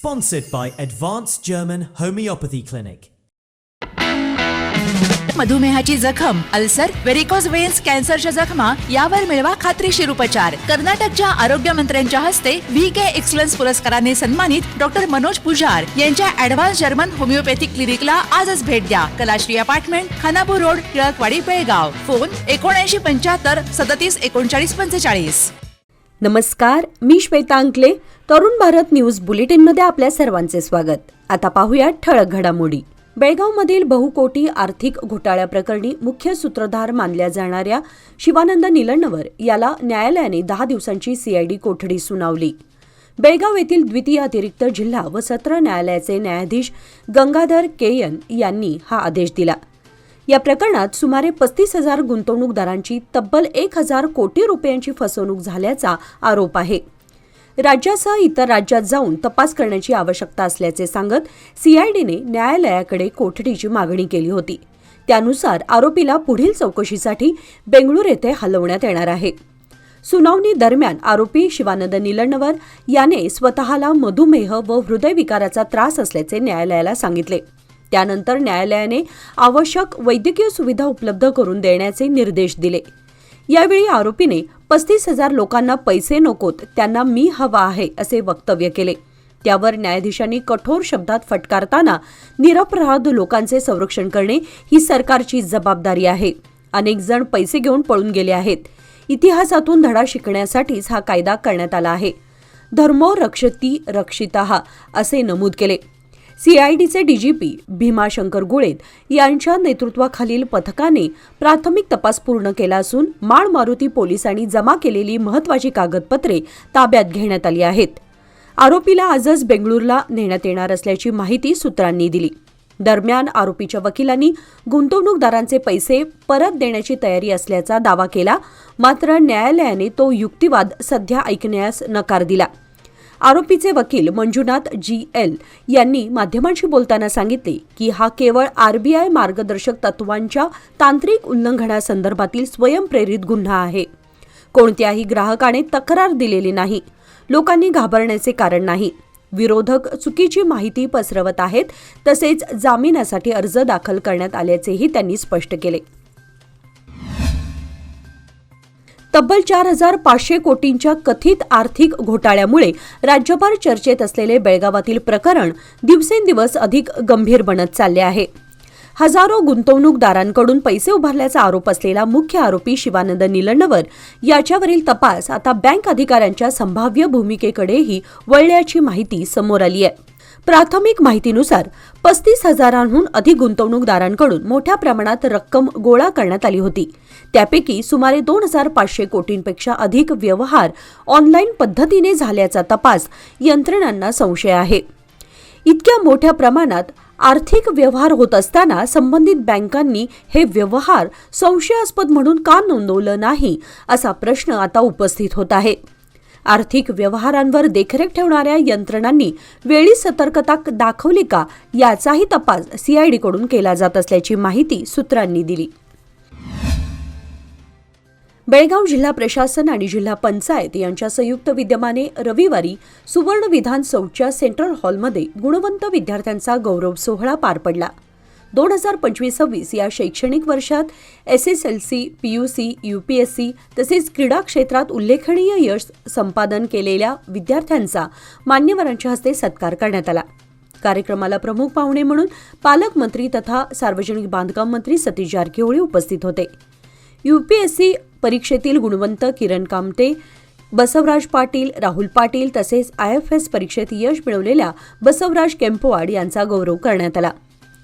Sponsored by Advanced German Homeopathy Clinic. मधुमेहाची जखम, ulcer, varicose veins कॅन्सरच्या जखमा यावर मिळवा खात्रीशीर उपचार. कर्नाटकच्या आरोग्य मंत्र्यांच्या हस्ते VK एक्सलन्स पुरस्काराने सन्मानित डॉक्टर मनोज पुजार यांच्या ॲडव्हान्स जर्मन होमिओपॅथिक क्लिनिकला आजच भेट द्या. Kalashree apartment, Khanapur road, Tilakwadi, Belgaum. Phone 7975 37 39 45. नमस्कार, मी श्वेता अंकले. तरुण भारत न्यूज बुलेटिनमध्ये आपल्या सर्वांचे स्वागत. आता पाहूया ठळक घडामोडी. बेळगावमधील बहुकोटी आर्थिक घोटाळ्याप्रकरणी मुख्य सूत्रधार मानल्या जाणाऱ्या शिवानंद निलण्णवर याला न्यायालयाने 10 दिवसांची CID कोठडी सुनावली. बेळगाव येथील द्वितीय अतिरिक्त जिल्हा व सत्र न्यायालयाचे न्यायाधीश गंगाधर KN यांनी हा आदेश दिला. या प्रकरणात सुमारे 35,000 गुंतवणूकदारांची तब्बल 1,000 कोटी रुपयांची फसवणूक झाल्याचा आरोप आहे. राज्यासह इतर राज्यात जाऊन तपास करण्याची आवश्यकता असल्याचे सांगत CIDने न्यायालयाकडे कोठडीची मागणी केली होती. त्यानुसार आरोपीला पुढील चौकशीसाठी बेंगळूर येथे हलवण्यात येणार आहे. सुनावणी दरम्यान आरोपी शिवानंद निलण्णवर याने स्वतःला मधुमेह व हृदयविकाराचा त्रास असल्याचे न्यायालयाला सांगितले. त्यानंतर न्यायालयाने आवश्यक वैद्यकीय सुविधा उपलब्ध करून देण्याचे निर्देश दिले. यावेळी आरोपीने 35,000 लोकांना पैसे नकोत, त्यांना मी हवा आहे असे वक्तव्य केले. त्यावर न्यायाधीशांनी कठोर शब्दात फटकारताना निरपराध लोकांचे संरक्षण करणे ही सरकारची जबाबदारी आहे. अनेक जण पैसे घेऊन पळून गेले आहेत. इतिहासातून धडा शिकण्यासाठीच हा कायदा करण्यात आला आहे. धर्मो रक्षती रक्षितः असे नमूद केले. CIDचे DGP भीमाशंकर गुळेद यांच्या नेतृत्वाखालील पथकाने प्राथमिक तपास पूर्ण केला असून माळ मारुती पोलिसांनी जमा केलेली महत्त्वाची कागदपत्रे ताब्यात घेण्यात आली आहेत. आरोपीला आजच बेंगळूरला नेण्यात येणार असल्याची माहिती सूत्रांनी दिली. दरम्यान आरोपीच्या वकिलांनी गुंतवणूकदारांचे पैसे परत देण्याची तयारी असल्याचा दावा केला. मात्र न्यायालयाने तो युक्तिवाद सध्या ऐकण्यास नकार दिला. आरोपीचे वकील मंजुनाथ GL यांनी माध्यमांशी बोलताना सांगितले की हा केवळ RBI मार्गदर्शक तत्वांच्या तांत्रिक उल्लंघनासंदर्भातील स्वयंप्रेरित गुन्हा आहे. कोणत्याही ग्राहकाने तक्रार दिलेली नाही. लोकांनी घाबरण्याचे कारण नाही. विरोधक चुकीची माहिती पसरवत आहेत. तसेच जामिनासाठी अर्ज दाखल करण्यात आल्याचेही त्यांनी स्पष्ट केले. तब्बल 4,500 कोटींच्या कथित आर्थिक घोटाळ्यामुळे राज्यभर चर्चेत असलेले बेळगावातील प्रकरण दिवसेंदिवस अधिक गंभीर बनत चालले आहे. हजारो गुंतवणूकदारांकडून पैसे उभारल्याचा आरोप असलेला मुख्य आरोपी शिवानंद निलण्णवर याच्यावरील तपास आता बँक अधिकाऱ्यांच्या संभाव्य भूमिकेकडेही वळल्याची माहिती समोर आली आहे. प्राथमिक माहितीनुसार 35,000हून अधिक गुंतवणूकदारांकडून मोठ्या प्रमाणात रक्कम गोळा करण्यात आली होती. त्यापैकी सुमारे 2,500 कोटींपेक्षा अधिक व्यवहार ऑनलाईन पद्धतीने झाल्याचा तपास यंत्रणांना संशय आहे. इतक्या मोठ्या प्रमाणात आर्थिक व्यवहार होत असताना संबंधित बँकांनी हे व्यवहार संशयास्पद म्हणून का नोंदवलं नाही असा प्रश्न आता उपस्थित होत आहे. आर्थिक व्यवहारांवर देखरेख ठेवणाऱ्या यंत्रणांनी वेळी सतर्कता दाखवली का याचाही तपास CIDकडून केला जात असल्याची माहिती सूत्रांनी दिली. बेळगाव जिल्हा प्रशासन आणि जिल्हा पंचायत यांच्या संयुक्त विद्यमाने रविवारी सुवर्ण विधान चौकच्या सेंट्रल हॉलमध्ये गुणवंत विद्यार्थ्यांचा गौरव सोहळा पार पडला. 2025-26 या शैक्षणिक वर्षात SSLC, PUC, UPSC तसेच क्रीडा क्षेत्रात उल्लेखनीय यश संपादन केलेल्या विद्यार्थ्यांचा मान्यवरांच्या हस्ते सत्कार करण्यात आला. कार्यक्रमाला प्रमुख पाहुणे म्हणून पालकमंत्री तथा सार्वजनिक बांधकाम मंत्री सतीश जारकिहोळी उपस्थित होते. UPSC परीक्षेतील गुणवंत किरण कामते, बसवराज पाटील, राहुल पाटील तसेच IFS परीक्षेत यश मिळवलेल्या बसवराज केंपवाड यांचा गौरव करण्यात आला.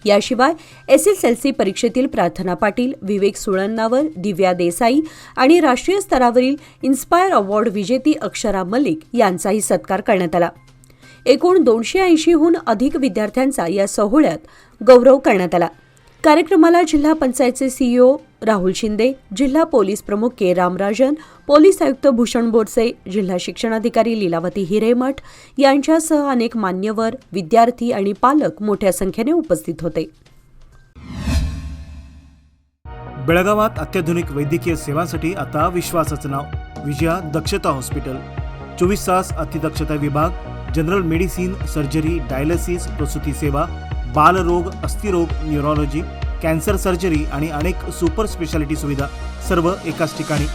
याशिवाय SSLC परीक्षेतील प्रार्थना पाटील, विवेक सुळन्नावर, दिव्या देसाई आणि राष्ट्रीय स्तरावरील इन्स्पायर अवॉर्ड विजेती अक्षरा मलिक यांचाही सत्कार करण्यात आला. एकूण 280हून अधिक विद्यार्थ्यांचा या सोहळ्यात गौरव करण्यात आला. कार्यक्रमाला जिल्हा पंचायतचे CEO राहुल शिंदे, जिल्हा पोलीस प्रमुख K. रामराजन, पोलीस आयुक्त भूषण बोरसे, जिल्हा शिक्षणाधिकारी लीलावती हिरेमठ यांच्यासह अनेक मान्यवर, विद्यार्थी आणि पालक मोठ्या संख्येने उपस्थित होते. बेळगावात अत्याधुनिक वैद्यकीय सेवांसाठी आता विश्वासाचं नाव विजया दक्षता हॉस्पिटल. 24 तास अतिदक्षता विभाग, जनरल मेडिसिन, सर्जरी, डायलिसिस, प्रसूती सेवा, बालरोग, अस्थिरोग, न्यूरोलॉजी, कॅन्सर सर्जरी आणि अनेक सुपर स्पेशालिटी सुविधा सर्व एकाच ठिकाणी.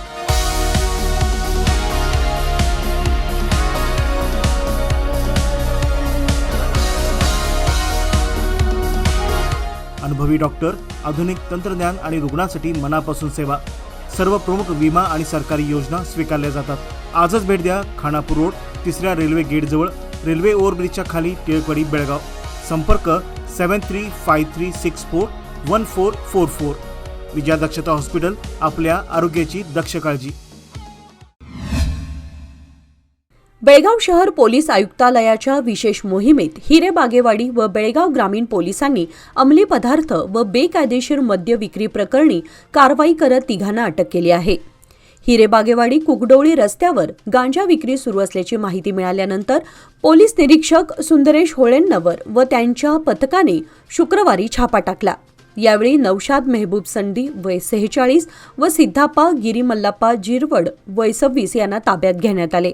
अनुभवी डॉक्टर, आधुनिक तंत्रज्ञान आणि रुग्णांसाठी मनापासून सेवा. सर्व प्रमुख विमा आणि सरकारी योजना स्वीकारल्या जातात. आजच भेट द्या. खानापूर रोड, 3ऱ्या रेल्वे गेट जवळ, रेल्वे ओव्हरब्रिजच्या खाली, टिळकवाडी, बेळगाव. संपर्क 7353641444. विजया दक्षता हॉस्पिटल, आपल्या आरोग्याची दक्ष काळजी. बेळगाव शहर पोलीस आयुक्तालयाच्या विशेष मोहिमेत हिरेबागेवाडी व बेळगाव ग्रामीण पोलिसांनी अंमली पदार्थ व बेकायदेशीर मद्य विक्री प्रकरणी कारवाई करत तिघांना अटक केली आहे. हिरेबागेवाडी कुकडोळी रस्त्यावर गांजा विक्री सुरू असल्याची माहिती मिळाल्यानंतर पोलीस निरीक्षक सुंदरेश होळेंनवर व त्यांच्या पथकाने शुक्रवारी छापा टाकला. यावेळी नौशाद मेहबूब संडी वय 46 व सिद्धाप्पा गिरीमल्लाप्पा जिरवड वय 26 यांना ताब्यात घेण्यात आले.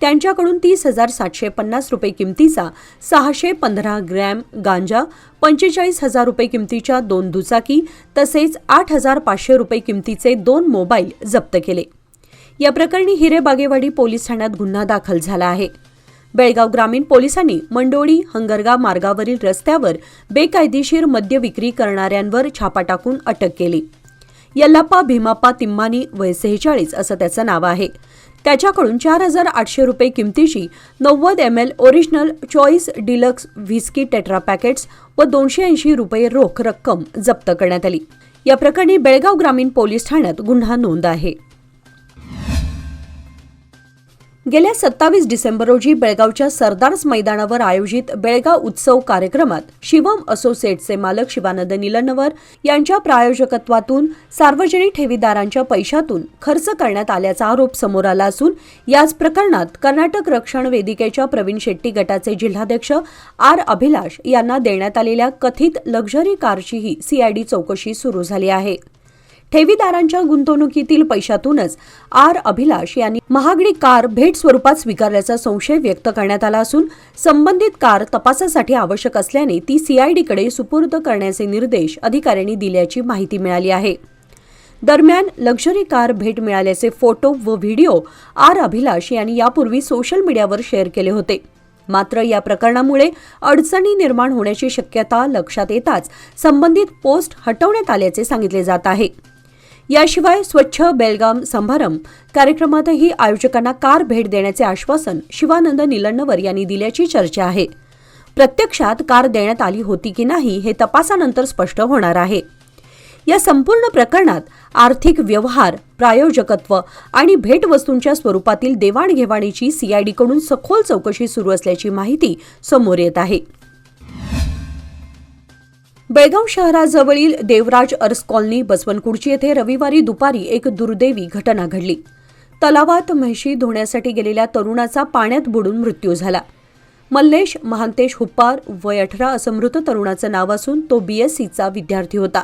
त्यांच्याकडून 30,750 रुपये किमतीचा 615 ग्रॅम गांजा, 45,000 रुपये किमतीच्या 2 दुचाकी तसेच 8,500 रुपये किमतीचे 2 मोबाईल जप्त केले. या प्रकरणी हिरेबागेवाडी पोलीस ठाण्यात गुन्हा दाखल झाला आहे. बेळगाव ग्रामीण पोलिसांनी मंडोळी हंगरगा मार्गावरील रस्त्यावर बेकायदेशीर मद्य विक्री करणाऱ्यांवर छापा टाकून अटक केली. यल्लाप्पा भीमाप्पा तिम्मानी वय 46 असं त्याचं नाव आहे. त्याच्याकडून 4,800 रुपये किमतीची 90 ml original choice deluxe whisky tetra packets व 280 रुपये रोख रक्कम जप्त करण्यात आली. या प्रकरणी बेळगाव ग्रामीण पोलीस ठाण्यात गुन्हा नोंद आहे. गेल्या 27 डिसेंबर रोजी बेळगावच्या सरदार्स मैदानावर आयोजित बेळगाव उत्सव कार्यक्रमात शिवम असोसिएट्सचे मालक शिवानंद निलन्नवर यांच्या प्रायोजकत्वातून सार्वजनिक ठेवीदारांच्या पैशातून खर्च करण्यात आल्याचा आरोप समोर आला असून याच प्रकरणात कर्नाटक रक्षण वेदिकेच्या प्रवीण शेट्टी गटाचे जिल्हाध्यक्ष आर अभिलाष यांना देण्यात आलेल्या कथित लक्झरी कारचीही सीआयडी चौकशी सुरू झाली आहे. ठेवीदारांच्या गुंतवणुकीतील पैशातूनच आर अभिलाष यांनी महागडी कार भेट स्वरूपात स्वीकारल्याचा संशय व्यक्त करण्यात आला असून संबंधित कार तपासासाठी आवश्यक असल्याने ती सीआयडीकडे सुपूर्द करण्याचे निर्देश अधिकाऱ्यांनी दिल्याची माहिती मिळाली आहे. दरम्यान लक्झरी कार भेट मिळाल्याचे फोटो व व्हिडिओ आर अभिलाष यांनी यापूर्वी सोशल मीडियावर शेअर केले होते. मात्र या प्रकरणामुळे अडचणी निर्माण होण्याची शक्यता लक्षात येताच संबंधित पोस्ट हटवण्यात आल्याचे सांगितले जात आहे. याशिवाय स्वच्छ बेळगाम समारंभ कार्यक्रमातही आयोजकांना कार भेट देण्याचे आश्वासन शिवानंद निलन्नवर यांनी दिल्याची चर्चा आहे. प्रत्यक्षात कार देण्यात आली होती की नाही हे तपासानंतर स्पष्ट होणार आहे. या संपूर्ण प्रकरणात आर्थिक व्यवहार, प्रायोजकत्व आणि भेटवस्तूंच्या स्वरूपातील देवाणघेवाणीची सीआयडीकडून सखोल चौकशी सुरू असल्याची माहिती समोर येत आहे. बेळगाव शहराजवळील देवराज अर्स कॉलनी बसवनकुर्ची येथे रविवारी दुपारी एक दुर्दैवी घटना घडली. तलावात म्हशी धुण्यासाठी गेलेल्या तरुणाचा पाण्यात बुडून मृत्यू झाला. मल्लेश महांतेश हुप्पार वय 18 असं मृत तरुणाचं नाव असून तो BScचा विद्यार्थी होता.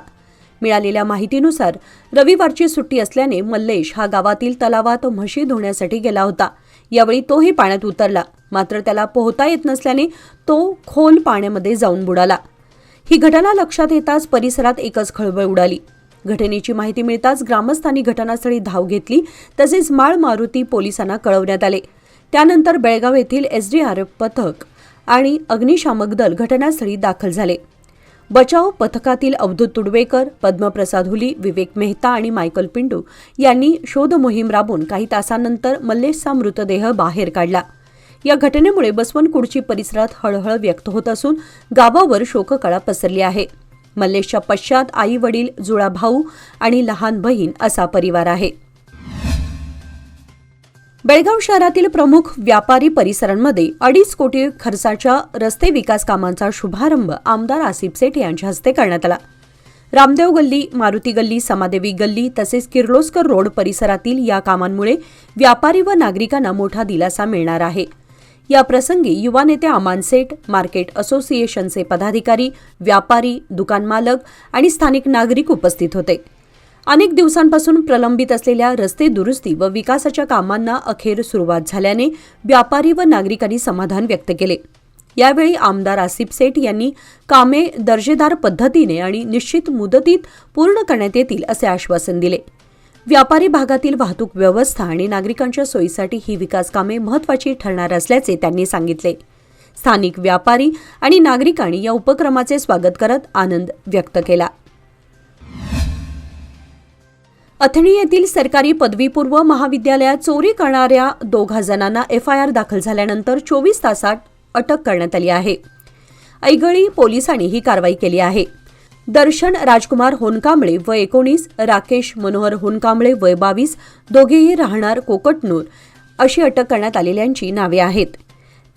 मिळालेल्या माहितीनुसार रविवारची सुट्टी असल्याने मल्लेश हा गावातील तलावात म्हशी धुण्यासाठी गेला होता. यावेळी तोही पाण्यात उतरला. मात्र त्याला पोहता येत नसल्याने तो खोल पाण्यामध्ये जाऊन बुडाला. ही घटना लक्षात येताच परिसरात एकच खळबळ उडाली. घटनेची माहिती मिळताच ग्रामस्थांनी घटनास्थळी धाव घेतली तसेच माळ मारुती पोलिसांना कळवण्यात आले. त्यानंतर बेळगाव येथील SDRF पथक आणि अग्निशामक दल घटनास्थळी दाखल झाले. बचाव पथकातील अवधूत तुडवेकर, पद्मप्रसाद हुली, विवेक मेहता आणि मायकल पिंटू यांनी शोध मोहीम राबवून काही तासांनंतर मल्लेशचा मृतदेह बाहेर काढला. या घटनेमुळे बसवनकुर्ची परिसरात हळहळ व्यक्त होत असून गावावर शोककळा पसरली आहे. मल्लेशच्या पश्चात आई वडील, जुळा भाऊ आणि लहान बहीण असा परिवार आहे. बेळगाव शहरातील प्रमुख व्यापारी परिसरांमध्ये 2.5 कोटी खर्चाच्या रस्ते विकास कामांचा शुभारंभ आमदार आसिफ सेठ यांच्या हस्ते करण्यात आला. रामदेव गल्ली, मारुती गल्ली, समादेवी गल्ली तसेच किर्लोस्कर रोड परिसरातील या कामांमुळे व्यापारी व नागरिकांना मोठा दिलासा मिळणार आहे. या प्रसंगी युवा नेते अमान सेठ, मार्केट असोसिएशनचे पदाधिकारी, व्यापारी, दुकान मालक आणि स्थानिक नागरिक उपस्थित होते. अनेक दिवसांपासून प्रलंबित असलेल्या रस्ते दुरुस्ती व विकासाच्या कामांना अखेर सुरुवात झाल्याने व्यापारी व नागरिकांनी समाधान व्यक्त केले. यावेळी आमदार आसिफ सेठ यांनी कामे दर्जेदार पद्धतीने आणि निश्चित मुदतीत पूर्ण करण्यात येतील असे आश्वासन दिले. व्यापारी भागातील वाहतूक व्यवस्था आणि नागरिकांच्या सोयीसाठी ही विकास कामे महत्त्वाची ठरणार असल्याचे त्यांनी सांगितले. स्थानिक व्यापारी आणि नागरिकांनी या उपक्रमाचे स्वागत करत आनंद व्यक्त केला. अथणी येथील सरकारी पदवीपूर्व महाविद्यालयात चोरी करणाऱ्या 2 जणांना FIR दाखल झाल्यानंतर 24 तासात अटक करण्यात आली आहे. ऐगळी पोलिसांनी ही कारवाई केली आहे. दर्शन राजकुमार होनकांबळे वय 19, राकेश मनोहर होनकांबळे वय 22, दोघेही राहणार कोकटनूर अशी अटक करण्यात आलेल्यांची नावे आहेत.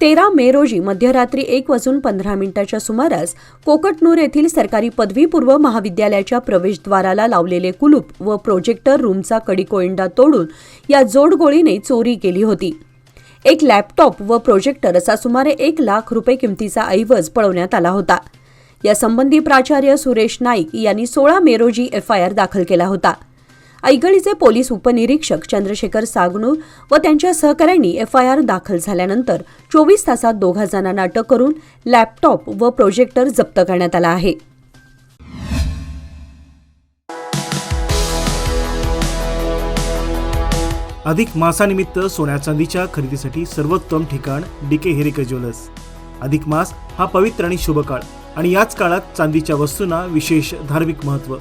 13 मे रोजी मध्यरात्री 1:15 सुमारास कोकटनूर येथील सरकारी पदवीपूर्व महाविद्यालयाच्या प्रवेशद्वाराला लावलेले कुलूप व प्रोजेक्टर रूमचा कडिकोइंडा तोडून या जोडगोळीने चोरी केली होती. एक लॅपटॉप व प्रोजेक्टर असा सुमारे 1 लाख रुपये किमतीचा ऐवज पळवण्यात आला होता. यासंबंधी प्राचार्य सुरेश नाईक यांनी 16 मे रोजी FIR दाखल केला होता. ऐगळीचे पोलीस उपनिरीक्षक चंद्रशेखर सागनूर व त्यांच्या सहकाऱ्यांनी FIR दाखल झाल्यानंतर 24 तासात 2 जणांना अटक करून लॅपटॉप व प्रोजेक्टर जप्त करण्यात आला आहे. अधिक मासानिमित्त सोन्या चांदीच्या खरेदीसाठी सर्वोत्तम ठिकाण DK हेरेकर ज्वेलर्स. अधिक मास हा पवित्र आणि शुभ काळ आणि याच काळात चांदीच्या वस्तूंना विशेष धार्मिक महत्त्व.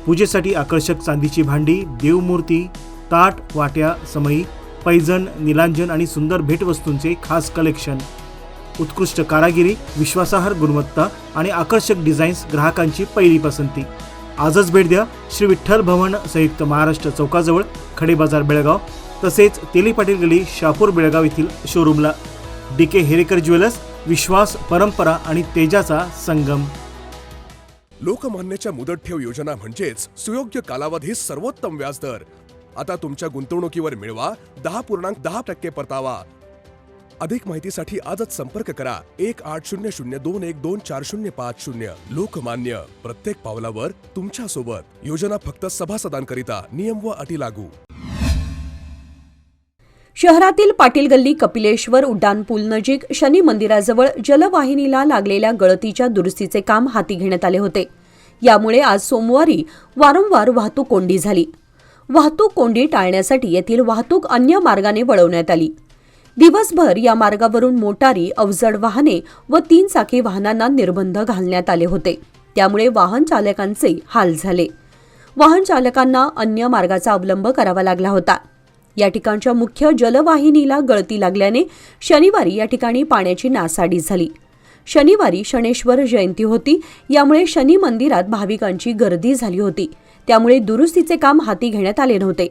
पूजेसाठी आकर्षक चांदीची भांडी, देवमूर्ती, ताट, वाट्या, समई, पैजण, निलांजन आणि सुंदर भेटवस्तूंचे खास कलेक्शन. उत्कृष्ट कारागिरी, विश्वासार्ह गुणवत्ता आणि आकर्षक डिझाईन्स ग्राहकांची पहिली पसंती. आजच भेट द्या श्री विठ्ठल भवन संयुक्त महाराष्ट्र चौकाजवळ खडे बाजार बेळगाव, तसेच तेली पाटील गली शापूर बेळगाव येथील शोरूमला. DK हेरेकर ज्वेलर्स, विश्वास, परंपरा आणि तेजाचा संगम. लोकमान्यच्या मुदत ठेव योजना म्हणजेच सुयोग्य कालावधी सर्वोत्तम व्याजदर. आता तुमच्या गुंतवणुकीवर मिळवा 10.10% परतावा. अधिक माहितीसाठी आजच संपर्क करा 1800212405. लोकमान्य, प्रत्येक पावलावर तुमच्या सोबत. योजना फक्त सभासदांकरिता. नियम व अटी लागू. शहरातील पाटील गल्ली कपिलेश्वर उड्डाणपूल नजीक शनी मंदिराजवळ जलवाहिनीला लागलेल्या गळतीच्या दुरुस्तीचे काम हाती घेण्यात आले होते. यामुळे आज सोमवारी वारंवार वाहतूक कोंडी झाली. वाहतूक कोंडी टाळण्यासाठी येथील वाहतूक अन्य मार्गाने वळवण्यात आली. दिवसभर या मार्गावरून मोटारी, अवजड वाहने व 3 चाकी वाहनांना निर्बंध घालण्यात आले होते. त्यामुळे वाहन चालकांचे हाल झाले. वाहन चालकांना अन्य मार्गाचा अवलंब करावा लागला होता. या ठिकाणच्या मुख्य जलवाहिनीला गळती लागल्याने शनिवारी या ठिकाणी पाण्याची नासाडी झाली. शनिवारी शनेश्वर जयंती होती, यामुळे शनी मंदिरात भाविकांची गर्दी झाली होती. त्यामुळे दुरुस्तीचे काम हाती घेण्यात आले नव्हते.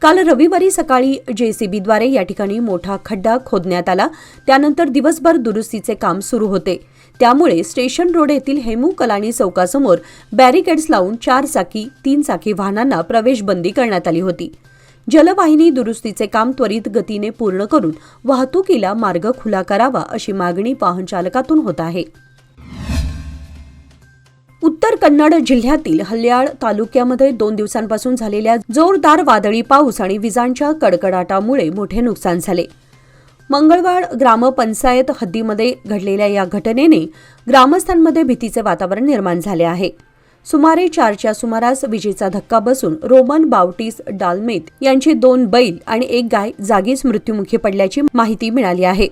काल रविवारी सकाळी JCBद्वारे या ठिकाणी मोठा खड्डा खोदण्यात आला. त्यानंतर दिवसभर दुरुस्तीचे काम सुरू होते. त्यामुळे स्टेशन रोड येथील हेमू कलानी चौकासमोर बॅरिकेड्स लावून 4 चाकी, 3 चाकी वाहनांना प्रवेशबंदी करण्यात आली होती. जलवाहिनी दुरुस्तीचे काम त्वरित गतीने पूर्ण करून वाहतुकीला मार्ग खुला करावा अशी मागणी वाहन चालकातून होत आहे. उत्तर कन्नड जिल्ह्यातील हल्याळ तालुक्यामध्ये 2 दिवसांपासून झालेल्या जोरदार वादळी पाऊस आणि विजांच्या कडकडाटामुळे मोठे नुकसान झाले. मंगळवाड ग्रामपंचायत हद्दीमध्ये घडलेल्या या घटनेने ग्रामस्थांमध्ये भीतीचे वातावरण निर्माण झाले आहे. सुमारे 4च्या सुमारास विजेचा धक्का बसून रोमन बावटीस डाल्मेत यांची 2 बैल आणि 1 गाय जागीच मृत्युमुखी पडल्याची माहिती मिळाली आहे.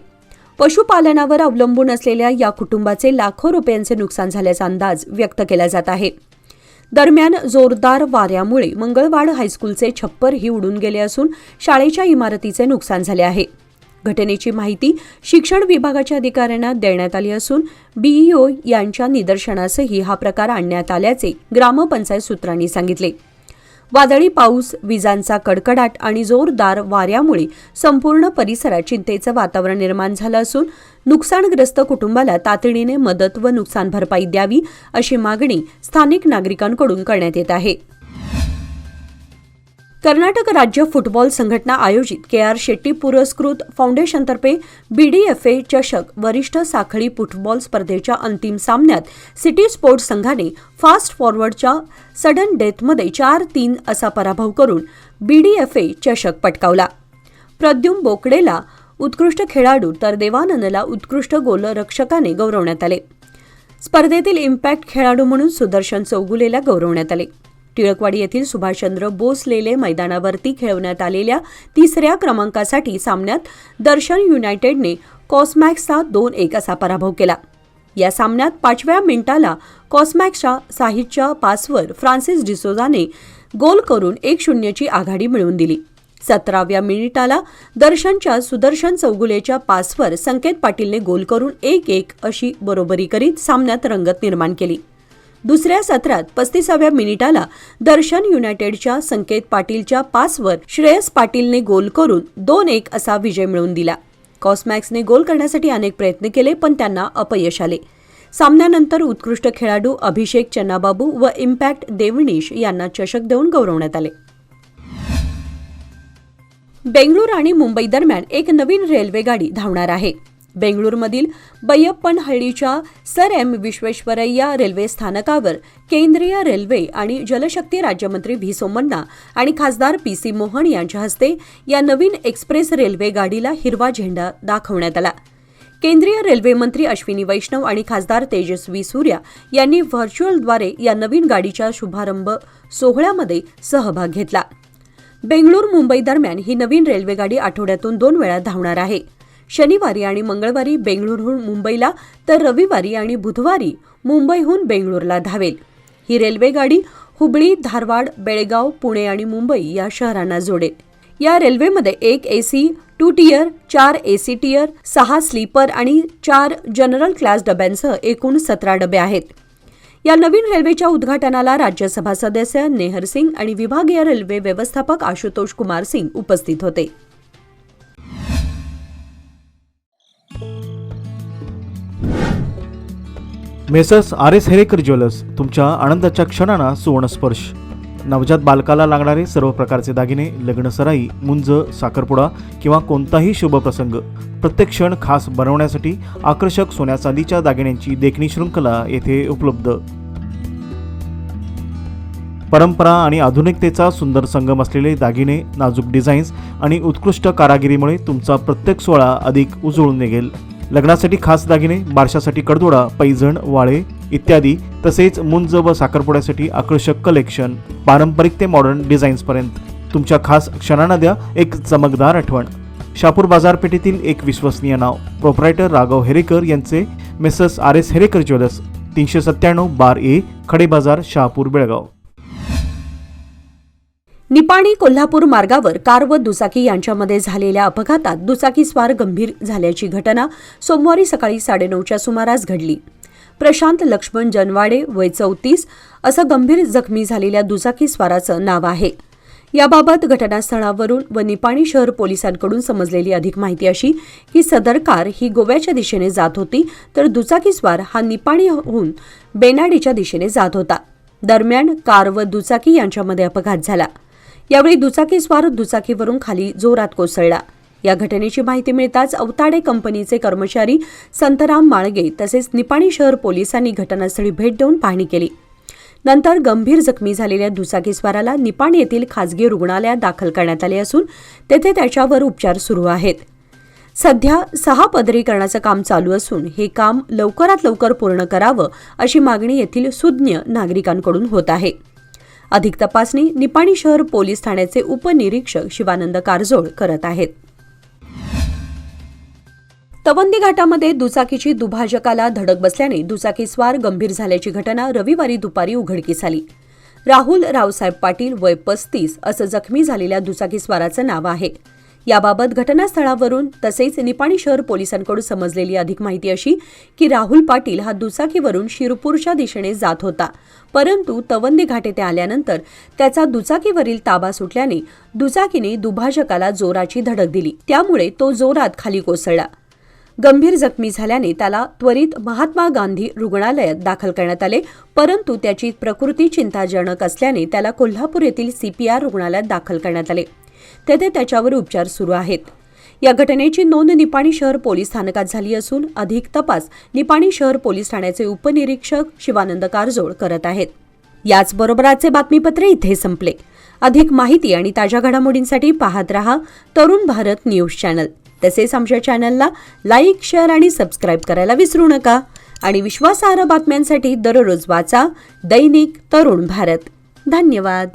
पशुपालनावर अवलंबून असलेल्या या कुटुंबाचे लाखो रुपयांचे नुकसान झाल्याचा अंदाज व्यक्त केला जात आहे. दरम्यान जोरदार वाऱ्यामुळे मंगळवाड हायस्कूलचे छप्परही उडून गेले असून शाळेच्या इमारतीचे नुकसान झाले आहे. घटनेची माहिती शिक्षण विभागाच्या अधिकाऱ्यांना देण्यात आली असून BEO यांच्या निदर्शनासही हा प्रकार आणण्यात आल्याचे ग्रामपंचायत सूत्रांनी सांगितले. वादळी पाऊस, विजांचा कडकडाट आणि जोरदार वाऱ्यामुळे संपूर्ण परिसरात चिंतेचं वातावरण निर्माण झालं असून नुकसानग्रस्त कुटुंबाला तातडीने मदत व नुकसान भरपाई द्यावी अशी मागणी स्थानिक नागरिकांकडून करण्यात येत आहे. कर्नाटक राज्य फुटबॉल संघटना आयोजित के.आर. शेट्टी पुरस्कृत फाउंडेशनतर्फे BDFA चषक वरिष्ठ साखळी फुटबॉल स्पर्धेच्या अंतिम सामन्यात सिटी स्पोर्ट्स संघाने फास्ट फॉरवर्डच्या सडन डेथमध्ये 4-3 असा पराभव करून BDFA चषक पटकावला. प्रद्युम्न बोकडेला उत्कृष्ट खेळाडू तर देवानंदला उत्कृष्ट गोलरक्षकाने गौरवण्यात आले. स्पर्धेतील इम्पॅक्ट खेळाडू म्हणून सुदर्शन चौगुलेला गौरवण्यात आले. टिळकवाडी येथील सुभाषचंद्र बोस लेले मैदानावरती खेळवण्यात आलेल्या 3ऱ्या क्रमांकासाठी सामन्यात दर्शन युनायटेडने कॉस्मॅक्सचा 2-1 असा पराभव केला. या सामन्यात 5व्या मिनिटाला कॉस्मॅक्सच्या साहिदच्या पासवर फ्रान्सिस डिसोजाने गोल करून 1-0ची आघाडी मिळवून दिली. 17व्या मिनिटाला दर्शनच्या सुदर्शन चौगुलेच्या पासवर संकेत पाटीलने गोल करून 1-1 अशी बरोबरी करीत सामन्यात रंगत निर्माण केली. दुसऱ्या सत्रात 35व्या मिनिटाला दर्शन युनायटेडच्या संकेत पाटीलच्या पासवर श्रेयस पाटीलने गोल करून 2-1 असा विजय मिळवून दिला. कॉस्मॅक्सने गोल करण्यासाठी अनेक प्रयत्न केले पण त्यांना अपयश आले. सामन्यानंतर उत्कृष्ट खेळाडू अभिषेक चन्नाबाबू व इम्पॅक्ट देवनीश यांना चषक देऊन गौरवण्यात आले. बेंगळूर आणि मुंबई दरम्यान एक नवीन रेल्वे गाडी धावणार आहे. बेंगळूरमधील बैयप्पनहळ्ळीच्या सर एम विश्वेश्वरय्या रेल्वे स्थानकावर केंद्रीय रेल्वे आणि जलशक्ती राज्यमंत्री व्ही सोमण्णा आणि खासदार PC मोहन यांच्या हस्ते या नवीन एक्सप्रेस रेल्वे गाडीला हिरवा झेंडा दाखवण्यात आला. केंद्रीय रेल्वे मंत्री अश्विनी वैष्णव आणि खासदार तेजस्वी सूर्या यांनी व्हर्च्युअलद्वारे या नवीन गाडीच्या शुभारंभ सोहळ्यामध्ये सहभाग घेतला. बेंगळूर मुंबई दरम्यान ही नवीन रेल्वे गाडी आठवड्यातून 2 वेळा धावणार आहे. शनिवारी आणि मंगळवारी बेंगळूरहून मुंबईला तर रविवारी आणि बुधवारी मुंबईहून बेंगळूरला धावेल. ही रेल्वे गाडी हुबळी, धारवाड, बेळगाव, पुणे आणि मुंबई या शहरांना जोडेल. या रेल्वेमध्ये 1 AC 2 tier, 4 AC tier, 6 sleeper आणि 4 जनरल क्लास डब्यांसह एकूण 17 डबे आहेत. या नवीन रेल्वेच्या उद्घाटनाला राज्यसभा सदस्य नेहर सिंग आणि विभागीय रेल्वे व्यवस्थापक आशुतोष कुमार सिंग उपस्थित होते. मेसर्स RS हेरेकर ज्वेलर्स तुमच्या आनंदाच्या क्षणांना सुवर्णस्पर्श. नवजात बालकाला लागणारे सर्व प्रकारचे दागिने, लग्नसराई, मुंज, साखरपुडा किंवा कोणताही शुभ प्रसंग प्रत्येक क्षण खास बनवण्यासाठी आकर्षक सोन्या चांदीच्या दागिन्यांची देखणी शृंखला येथे उपलब्ध. परंपरा आणि आधुनिकतेचा सुंदर संगम असलेले दागिने, नाजूक डिझाईन्स आणि उत्कृष्ट कारागिरीमुळे तुमचा प्रत्येक सोहळा अधिक उजळून निघेल. लग्नासाठी खास दागिने, बारशासाठी कडदोडा, पैजण, वाळे इत्यादी, तसेच मुंज व साखरपुड्यासाठी आकर्षक कलेक्शन, पारंपरिक ते मॉडर्न डिझाईन्सपर्यंत तुमच्या खास क्षणांना द्या एक चमकदार आठवण. शहापूर बाजारपेठेतील एक विश्वसनीय नाव, प्रोप्रायटर राघव हेरेकर यांचे messrs RS Herekar jewellers, 397 bar A, खडे बाजार, शहापूर, बेळगाव. निपाणी कोल्हापूर मार्गावर कार व दुचाकी यांच्यामध्ये झालेल्या अपघातात दुचाकीस्वार गंभीर झाल्याची घटना सोमवारी सकाळी 9:30च्या सुमारास घडली. प्रशांत लक्ष्मण जनवाडे वय 34 असं गंभीर जखमी झालेल्या दुचाकीस्वाराचं नाव आहे. याबाबत घटनास्थळावरून व निपाणी शहर पोलिसांकडून समजलेली अधिक माहिती अशी की सदर कार ही गोव्याच्या दिशेने जात होती तर दुचाकीस्वार हा निपाणीहून बेनाडीच्या दिशेने जात होता. दरम्यान कार व दुचाकी यांच्यामध्ये अपघात झाला. यावेळी दुचाकीस्वार दुचाकीवरून खाली जोरात कोसळला. या घटनेची माहिती मिळताच अवताडे कंपनीचे कर्मचारी संतराम माळगे तसेच निपाणी शहर पोलिसांनी घटनास्थळी भेट देऊन पाहणी केली. नंतर गंभीर जखमी झालेल्या दुचाकीस्वाराला निपाणी येथील खासगी रुग्णालयात दाखल करण्यात आले असून तेथे त्याच्यावर उपचार सुरू आहेत. सध्या 6 पदरीकरणाचं काम चालू असून हे काम लवकरात लवकर पूर्ण करावं अशी मागणी येथील सुज्ञ नागरिकांकडून होत आहे. अधिक तपासणी निपाणी शहर पोलीस ठाण्याचे उपनिरीक्षक शिवानंद कारजोळ करत आहेत. तवंदी घाटामध्ये दुचाकीची दुभाजकाला धडक बसल्याने दुचाकीस्वार गंभीर झाल्याची घटना रविवारी दुपारी उघडकीस आली. राहुल रावसाहेब पाटील वय 35 असं जखमी झालेल्या दुचाकीस्वाराचं नाव आहे. याबाबत घटनास्थळावरून तसेच निपाणी शहर पोलिसांकडून समजलेली अधिक माहिती अशी की राहुल पाटील हा दुचाकीवरून शिरपूरच्या दिशेने जात होता, परंतु तवंदी घाट येथे आल्यानंतर त्याचा दुचाकीवरील ताबा सुटल्याने दुचाकीने दुभाजकाला जोराची धडक दिली. त्यामुळे तो जोरात खाली कोसळला. गंभीर जखमी झाल्याने त्याला त्वरित महात्मा गांधी रुग्णालयात दाखल करण्यात आले, परंतु त्याची प्रकृती चिंताजनक असल्याने त्याला कोल्हापूर येथील CPR रुग्णालयात दाखल करण्यात आले. तेथे त्याच्यावर उपचार सुरू आहेत. या घटनेची नोंद निपाणी शहर पोलीस स्थानकात झाली असून अधिक तपास निपाणी शहर पोलीस ठाण्याचे उपनिरीक्षक शिवानंद कारजोळ करत आहेत. याचबरोबर आजचे बातमीपत्र इथे संपले. अधिक माहिती आणि ताज्या घडामोडींसाठी पाहत रहा तरुण भारत न्यूज चॅनल. तसेच आमच्या चॅनलला लाईक, शेअर आणि सबस्क्राईब करायला विसरू नका. आणि विश्वासार्ह बातम्यांसाठी दररोज वाचा दैनिक तरुण भारत. धन्यवाद.